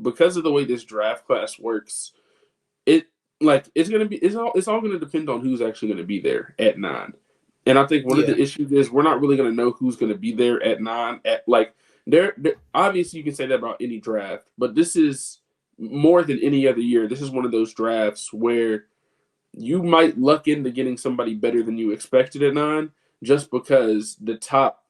because of the way this draft class works, it it's all going to depend on who's actually going to be there at 9. And I think one of Yeah, the issues is we're not really going to know who's going to be there at 9. At like there, obviously you can say that about any draft, but this is more than any other year. This is one of those drafts where you might luck into getting somebody better than you expected at 9, just because top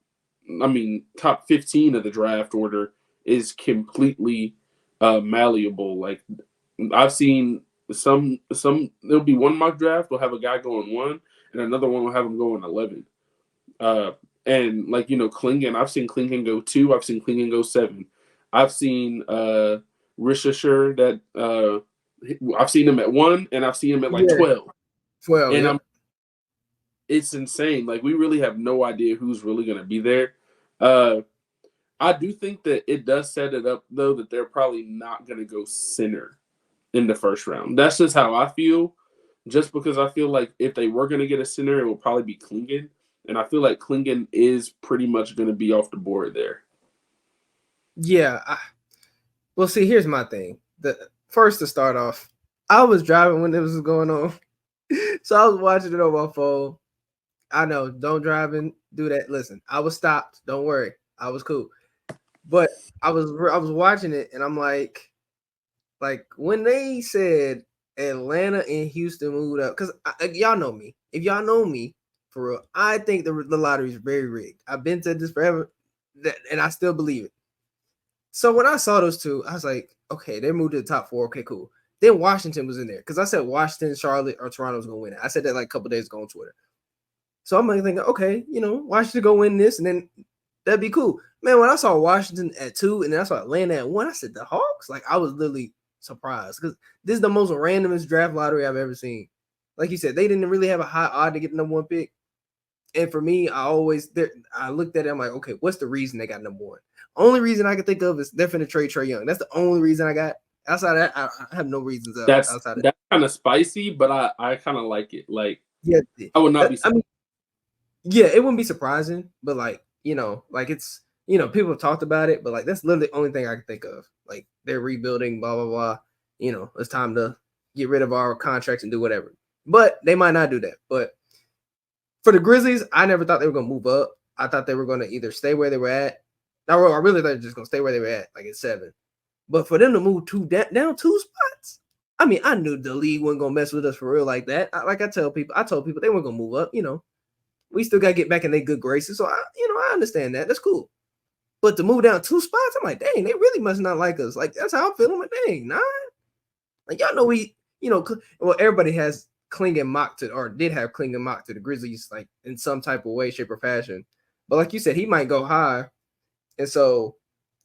15 of the draft order is completely malleable. Like I've seen some there'll be one mock draft will have a guy going 1, and another one will have him going 11. Uh, and like Klingon, I've seen Klingon go 2. I've seen Klingon go 7. I've seen Rishashur that I've seen him at 1, and I've seen him at like yeah, 12. 12. And Yep. it's insane. Like we really have no idea who's really going to be there. Uh, I do think that it does set it up though that they're probably not going to go center in the first round. That's just how I feel. Just because I feel like if they were going to get a center, it will probably be Klingon, and I feel like Klingon is pretty much going to be off the board there. Yeah. Well, see, here's my thing. The first to start off, I was driving when this was going on, so I was watching it on my phone. I know, don't drive and do that. Listen, I was stopped. Don't worry, I was cool. But I was watching it, and I'm like when they said Atlanta and Houston moved up, because y'all know me. If y'all know me for real, I think the lottery is very rigged. I've been said this forever, and I still believe it. So when I saw those two, I was like, okay, they moved to the top 4. Okay, cool. Then Washington was in there because I said Washington, Charlotte, or Toronto was gonna win it. I said that like a couple days ago on Twitter. So I'm like thinking, okay, Washington go win this, and then that'd be cool. Man, when I saw Washington at 2, and then I saw Atlanta at 1, I said the Hawks. Like I was literally surprised because this is the most randomest draft lottery I've ever seen. Like you said, they didn't really have a high odd to get the number 1 pick. And for me, I looked at it. I'm like, okay, what's the reason they got number 1? Only reason I can think of is they're finna trade Trae Young. That's the only reason I got. Outside of that, I have no reasons outside of that. That's kind of spicy, but I kind of like it. Like Yeah, I would not be I surprised. mean, yeah, it wouldn't be surprising, but like it's people have talked about it, but like that's literally the only thing I can think of. Like they're rebuilding, blah blah blah. It's time to get rid of our contracts and do whatever. But they might not do that. But for the Grizzlies, I never thought they were gonna move up. I thought they were gonna either stay where they were at. I really thought they were just gonna stay where they were at, like at 7. But for them to move down 2 spots, I mean, I knew the league wasn't gonna mess with us for real like that. I told people they weren't gonna move up. We still gotta get back in their good graces. So I understand that. That's cool. But to move down 2 spots, I'm like, dang, they really must not like us. Like that's how I'm feeling. Like, dang, 9. Like y'all know well, everybody has Klingon mocked to, or did have Klingon mocked to the Grizzlies, like in some type of way, shape, or fashion. But like you said, he might go high. And so,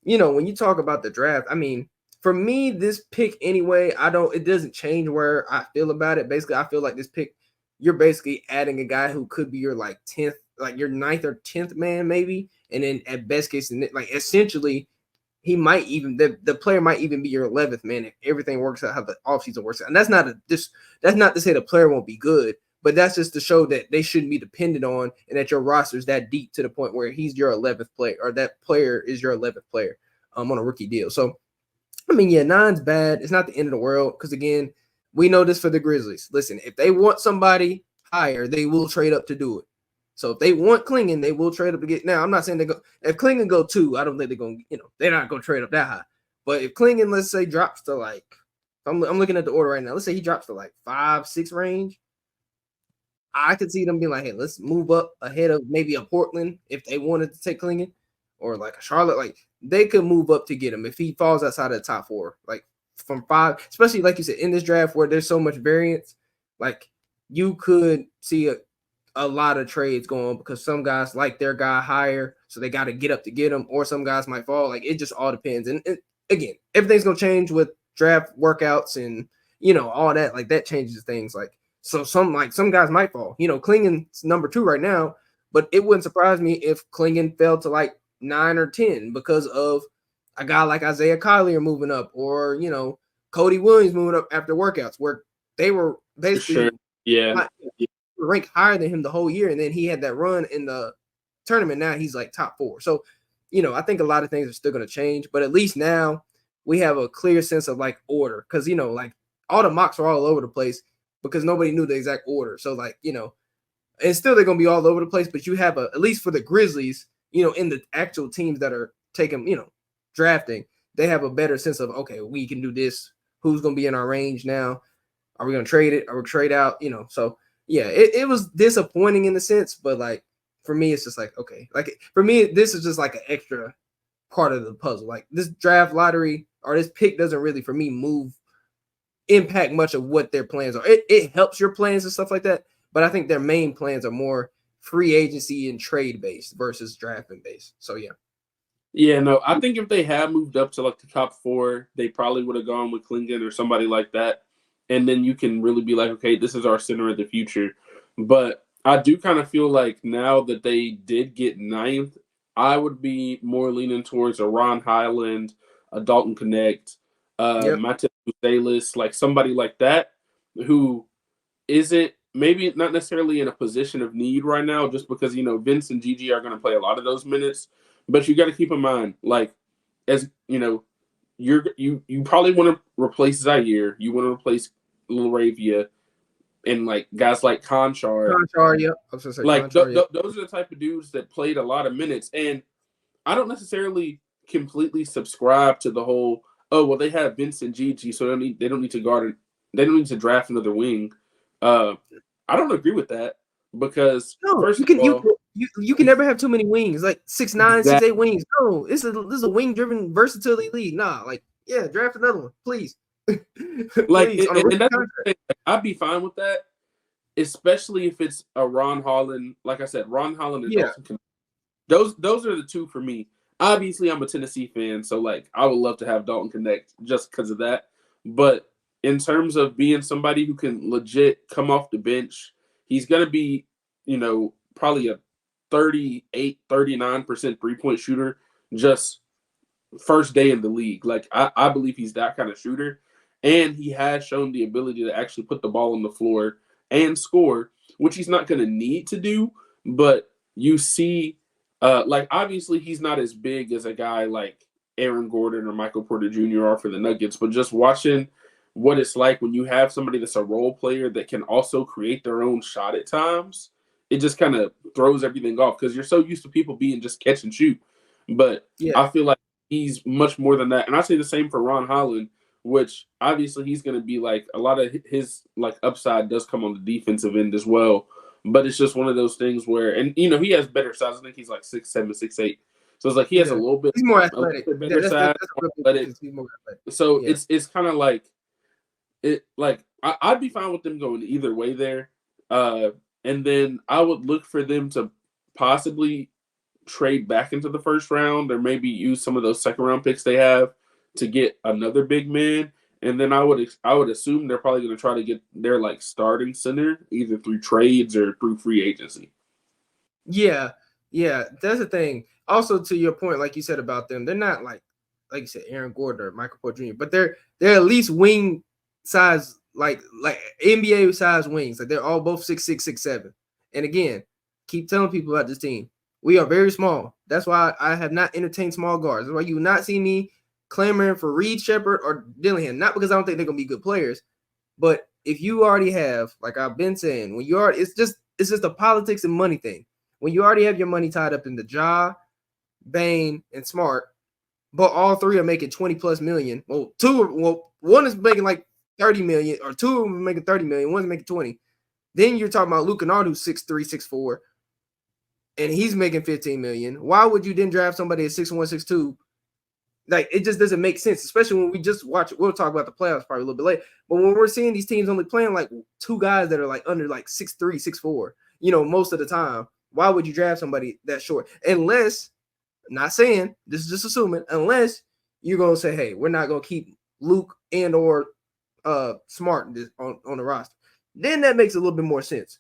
when you talk about the draft, I mean, for me, this pick anyway, it doesn't change where I feel about it. Basically, I feel like this pick, you're basically adding a guy who could be your like 10th, like your 9th or 10th man, maybe. And then at best case, like essentially, he might even the player might even be your 11th man if everything works out how the offseason works out. And that's not to say the player won't be good, but that's just to show that they shouldn't be dependent on and that your roster is that deep to the point where he's your 11th player or that player is your 11th player on a rookie deal. So I mean, yeah, 9's bad. It's not the end of the world because again, we know this for the Grizzlies. Listen, if they want somebody higher, they will trade up to do it. So if they want Klingon, they will trade up to get. Now, I'm not saying they go. If Klingon go 2, I don't think they're going. They're not going to trade up that high. But if Klingon, let's say, drops to like, I'm looking at the order right now. Let's say he drops to like 5, 6 range. I could see them being like, hey, let's move up ahead of maybe a Portland if they wanted to take Klingon, or like a Charlotte. Like they could move up to get him if he falls outside of the top 4, like from 5. Especially like you said in this draft where there's so much variance, like you could see a lot of trades going because some guys like their guy higher, so they got to get up to get him, or some guys might fall. Like it just all depends. And again, everything's gonna change with draft workouts and all that. Like that changes things. Like so, some guys might fall. Klingon's number 2 right now, but it wouldn't surprise me if Klingon fell to like 9 or 10 because of a guy like Isaiah Collier moving up, or Cody Williams moving up after workouts where they were basically. Sure. Yeah. Ranked higher than him the whole year, and then he had that run in the tournament. Now he's like top 4. So, I think a lot of things are still going to change, but at least now we have a clear sense of like order because like all the mocks are all over the place because nobody knew the exact order. So like and still they're gonna be all over the place, but you have at least for the Grizzlies, in the actual teams that are taking, drafting, they have a better sense of okay, we can do this. Who's gonna be in our range now? Are we gonna trade it? Are we trade out? So yeah, it was disappointing in a sense, but like for me, it's just like okay, like for me, this is just like an extra part of the puzzle. Like this draft lottery or this pick doesn't really for me impact much of what their plans are. It helps your plans and stuff like that, but I think their main plans are more free agency and trade based versus drafting based. So yeah. Yeah, no, I think if they had moved up to like the top 4, they probably would have gone with Klingon or somebody like that. And then you can really be like, okay, this is our center of the future. But I do kind of feel like now that they did get 9th, I would be more leaning towards a Ron Highland, a Dalton Connect, Yep. Mateus Salas, like somebody like that who isn't maybe not necessarily in a position of need right now, just because Vince and Gigi are going to play a lot of those minutes. But you got to keep in mind, like as you probably want to replace Zaire, you want to replace Lil Ravia, and like guys like Conchar. Conchar, yep. I was gonna say Like Conchar, yep. those are the type of dudes that played a lot of minutes, and I don't necessarily completely subscribe to the whole they have Vince and Gigi, so they don't need to guard, they don't need to draft another wing. I don't agree with that because No, first you of can all, you can never have too many wings, like 6'9", exactly. 6'8" wings. No, this is a wing driven versatility league. Nah, like yeah, draft another one, please. Like, Please on a and rookie that's the contract. thing. I'd be fine with that, especially if it's a Ron Holland. Like I said, Ron Holland and Yeah, Dalton. Those are the two for me. Obviously, I'm a Tennessee fan, so like I would love to have Dalton Connect just because of that. But in terms of being somebody who can legit come off the bench, he's gonna be, probably a 38, 39% 3-point shooter just first day in the league. Like I believe he's that kind of shooter. And he has shown the ability to actually put the ball on the floor and score, which he's not gonna need to do, but you see like obviously he's not as big as a guy like Aaron Gordon or Michael Porter Jr. are for the Nuggets, but just watching what it's like when you have somebody that's a role player that can also create their own shot at times, it just kind of throws everything off because you're so used to people being just catch and shoot. But yeah, I feel like he's much more than that. And I say the same for Ron Holland, which obviously he's going to be like a lot of his like upside does come on the defensive end as well. But it's just one of those things where, and he has better size. I think he's like 6'7", 6'8". So it's like he has yeah. He's more a little athletic. bit Yeah, better size, that's a more real big athletic. difference. He's more athletic. So Yeah, it's kind of like it. Like I'd be fine with them going either way there. And then I would look for them to possibly trade back into the first round or maybe use some of those second round picks they have to get another big man. And then I would assume they're probably going to try to get their like starting center either through trades or through free agency. yeah, yeah. That's the thing. Also, to your point, like you said about them, they're not like you said, Aaron Gordon or Michael Porter Jr., but they're at least wing size, like NBA size wings. Like they're all both 6'6", 6'7". And again, keep telling people about this team. We are very small. That's why I have not entertained small guards. That's why you will not see me clamoring for Reed Shepard or Dillingham. Not because I don't think they're gonna be good players, but if you already have, like I've been saying, when you are, it's just a politics and money thing. When you already have your money tied up in the Ja, Bain, and Smart, but all three are making 20 plus million. One is making like 30 million, or two of them are making 30 million, one's making 20. Then you're talking about Luke Kennard, who's 6'3", 6'4", and he's making 15 million. Why would you then draft somebody at 6'1", 6'2"? Like it just doesn't make sense, especially when we just watch. We'll talk about the playoffs probably a little bit later. But when we're seeing these teams only playing like two guys that are like under like 6'3", 6'4", most of the time, why would you draft somebody that short? Unless, not saying, this is just assuming, unless you're gonna say, hey, we're not gonna keep Luke and or Smart on the roster. Then that makes a little bit more sense.